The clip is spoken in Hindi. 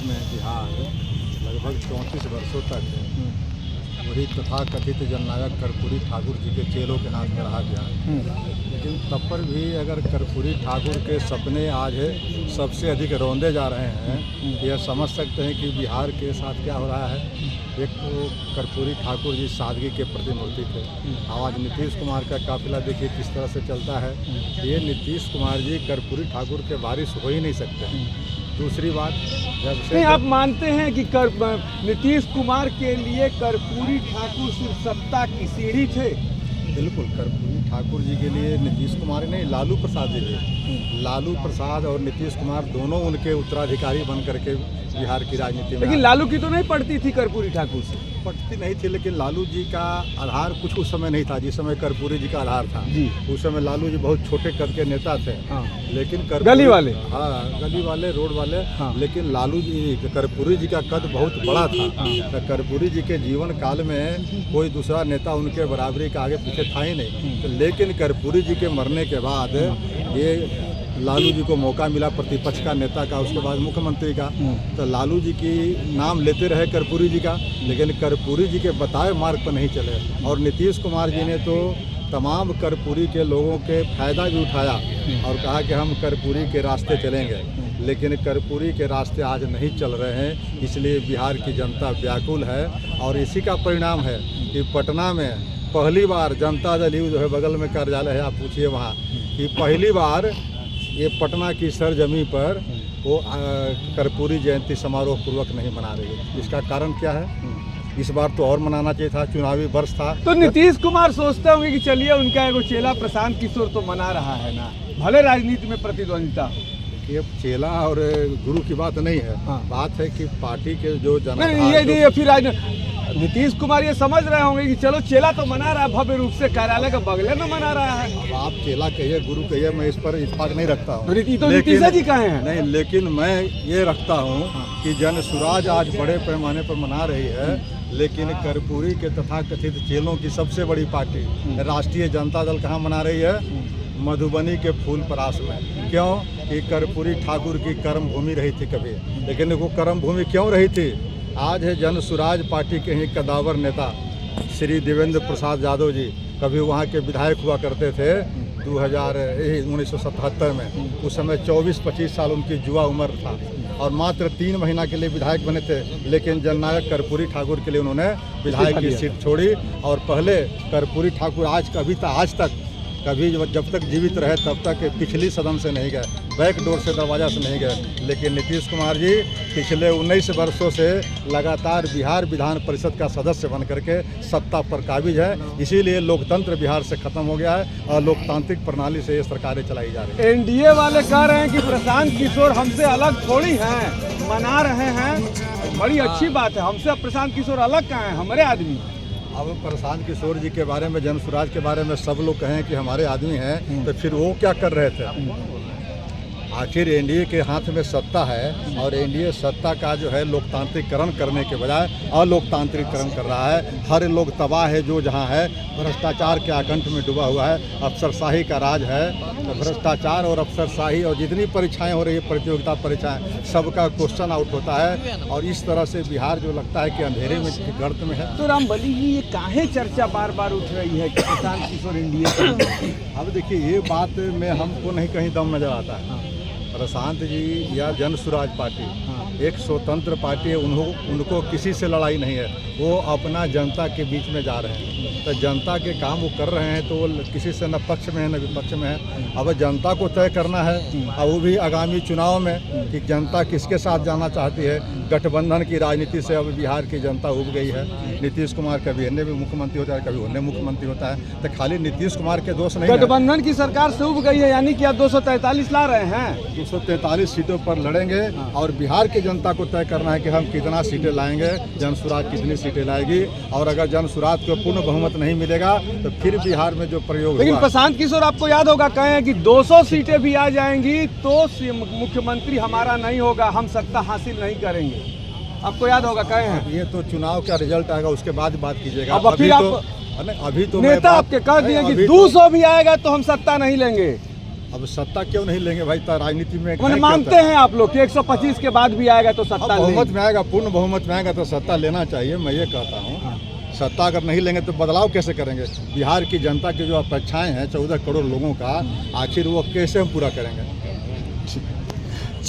में बिहार लगभग 34 वर्षों तक वही तथाकथित जननायक कर्पूरी ठाकुर जी के चेलों के हाथ में रहा बिहार। लेकिन तब पर भी अगर कर्पूरी ठाकुर के सपने आज सबसे अधिक रौंदे जा रहे हैं, यह समझ सकते हैं कि बिहार के साथ क्या हो रहा है। एक तो कर्पूरी ठाकुर जी सादगी के प्रतिमूर्ति थे। आज नीतीश कुमार का काफिला देखिए किस तरह से चलता है। ये नीतीश कुमार जी कर्पूरी ठाकुर के वारिस हो ही नहीं सकते। दूसरी बात, जब से आप मानते हैं कि नीतीश कुमार के लिए कर्पूरी ठाकुर सिर्फ सत्ता की सीढ़ी थे? बिल्कुल, कर्पूरी ठाकुर जी के लिए नीतीश कुमार नहीं, लालू प्रसाद जी थे। लालू प्रसाद और नीतीश कुमार दोनों उनके उत्तराधिकारी बन करके बिहार की राजनीति में। लेकिन लालू की तो नहीं पड़ती थी कर्पूरी ठाकुर से? पड़ती नहीं थी, लेकिन लालू जी का आधार कुछ उस समय नहीं था जिस समय कर्पूरी जी का आधार था जी। उस समय लालू जी बहुत छोटे कद के नेता थे। हाँ। लेकिन गली वाले, हाँ, गली वाले, रोड वाले। हाँ। लेकिन लालू जी कर्पूरी जी का कद बहुत बड़ा था। तो कर्पूरी जी के जीवन काल में कोई दूसरा नेता उनके बराबरी का आगे पीछे था ही नहीं। तो लेकिन कर्पूरी जी के मरने के बाद ये लालू जी को मौका मिला प्रतिपक्ष का नेता का, उसके बाद मुख्यमंत्री का। तो लालू जी की नाम लेते रहे कर्पूरी जी का, लेकिन कर्पूरी जी के बताए मार्ग पर नहीं चले। और नीतीश कुमार जी ने तो तमाम कर्पूरी के लोगों के फायदा भी उठाया और कहा कि हम कर्पूरी के रास्ते चलेंगे। लेकिन कर्पूरी के रास्ते आज नहीं चल रहे हैं, इसलिए बिहार की जनता व्याकुल है। और इसी का परिणाम है कि पटना में पहली बार जनता दल जो है बगल में कार्यालय है, आप पूछिए वहाँ कि पहली बार ये पटना की सरजमी पर वो कर्पूरी जयंती समारोह पूर्वक नहीं मना रही है। इसका कारण क्या है? इस बार तो और मनाना चाहिए था, चुनावी वर्ष था। तो नीतीश कुमार सोचते होंगे कि चलिए उनका एगो चेला प्रशांत किशोर तो मना रहा है ना, भले राजनीति में प्रतिद्वंदिता। ये चेला और गुरु की बात नहीं है। हाँ। बात है कि पार्टी के जो नीतीश कुमार ये समझ रहे होंगे कि चलो चेला तो मना रहा है भव्य रूप से, कार्यालय के बगले में मना रहा है। अब आप चेला कहिए, गुरु कहिए, मैं इस पर इत्तेफाक नहीं रखता हूँ। तो नीतीश जी कहे हैं नहीं, लेकिन मैं ये रखता हूँ कि जन सुराज आज बड़े पैमाने पर मना रही है। लेकिन कर्पूरी के तथाकथित चेलों की सबसे बड़ी पार्टी राष्ट्रीय जनता दल कहाँ मना रही है? मधुबनी के फूलपरास में। क्यों? कि कर्पूरी ठाकुर की कर्म भूमि रही थी कभी, लेकिन वो कर्म भूमि क्यों रही थी? आज है जन सुराज पार्टी के ही कदावर नेता श्री देवेंद्र प्रसाद यादव जी, कभी वहाँ के विधायक हुआ करते थे 1977 में। उस समय 24-25 साल उनकी जुआ उम्र था और मात्र 3 महीना के लिए विधायक बने थे। लेकिन जननायक कर्पूरी ठाकुर के लिए उन्होंने विधायक की सीट छोड़ी। और पहले कर्पूरी ठाकुर आज तक कभी जब तक जीवित रहे तब तक पिछली सदन से नहीं गए, बैक डोर से, दरवाजा से नहीं गए। लेकिन नीतीश कुमार जी पिछले 19 वर्षों से लगातार बिहार विधान परिषद का सदस्य बन करके सत्ता पर काबिज है। इसीलिए लोकतंत्र बिहार से खत्म हो गया है और लोकतांत्रिक प्रणाली से ये सरकारें चलाई जा रही है। एनडीए वाले कह रहे हैं कि प्रशांत किशोर हमसे अलग थोड़ी हैं, मना रहे हैं, बड़ी अच्छी बात है। हमसे अब प्रशांत किशोर अलग कहाँ हैं? हमारे आदमी। अब प्रशांत किशोर जी के बारे में, जन सुराज के बारे में सब लोग कहें कि हमारे आदमी हैं, तो फिर वो क्या कर रहे थे? आखिर एनडीए के हाथ में सत्ता है और एनडीए सत्ता का जो है लोकतांत्रिकरण करने के बजाय अलोकतांत्रिकरण कर रहा है। हर लोग तबाह है जो जहां है, भ्रष्टाचार के आकंठ में डूबा हुआ है, अफसरशाही का राज है। तो भ्रष्टाचार और अफसरशाही और जितनी परीक्षाएं हो रही है, प्रतियोगिता परीक्षाएं, सबका क्वेश्चन आउट होता है। और इस तरह से बिहार जो लगता है कि अंधेरे में गर्त में है। तो रामबली जी, ये काहे चर्चा बार बार उठ रही है कि प्रशांत किशोर एनडीए? अब देखिए, ये बात में हमको नहीं कहीं दम नजर आता है। प्रशांत जी या जन सुराज पार्टी एक स्वतंत्र पार्टी है, उनको किसी से लड़ाई नहीं है। वो अपना जनता के बीच में जा रहे हैं, तो जनता के काम वो कर रहे हैं, तो वो किसी से न पक्ष में है न विपक्ष में है। अब जनता को तय करना है, और वो भी आगामी चुनाव में कि जनता किसके साथ जाना चाहती है। गठबंधन की राजनीति से अब बिहार की जनता उब गई है। नीतीश कुमार कभी इन्हें भी मुख्यमंत्री होता है, कभी उन्हें मुख्यमंत्री होता है, तो खाली नीतीश कुमार के दोष नहीं है। गठबंधन की सरकार से उब गई है, यानी कि आप 243 ला रहे हैं। 243 सीटों पर लड़ेंगे और बिहार की जनता को तय करना है कि हम कितना सीटें लाएंगे, जन सुराज कितनी सीटें लाएगी। और अगर जन सुराज को पूर्ण बहुमत नहीं मिलेगा तो फिर बिहार में जो प्रयोग। लेकिन प्रशांत किशोर आपको याद होगा कहे हैं कि 200 सीटें भी आ जाएंगी तो मुख्यमंत्री हमारा नहीं होगा, हम सत्ता हासिल नहीं करेंगे। आपको याद होगा कहे हैं। ये तो चुनाव का रिजल्ट आएगा, उसके बाद बात कीजिएगा। अभी तो नेता आपके कह दिए कि 200 भी आएगा तो हम सत्ता नहीं लेंगे। अब सत्ता क्यों नहीं लेंगे भाई, तो राजनीति में मैंने मानते हैं आप लोग कि 125 के बाद भी आएगा तो अब सत्ता बहुमत लेंगे। में आएगा, पूर्ण बहुमत में आएगा तो सत्ता लेना चाहिए। मैं ये कहता हूँ, सत्ता अगर नहीं लेंगे तो बदलाव कैसे करेंगे? बिहार की जनता की जो अपेक्षाएं हैं 14 करोड़ लोगों का, आखिर वो कैसे हम पूरा करेंगे?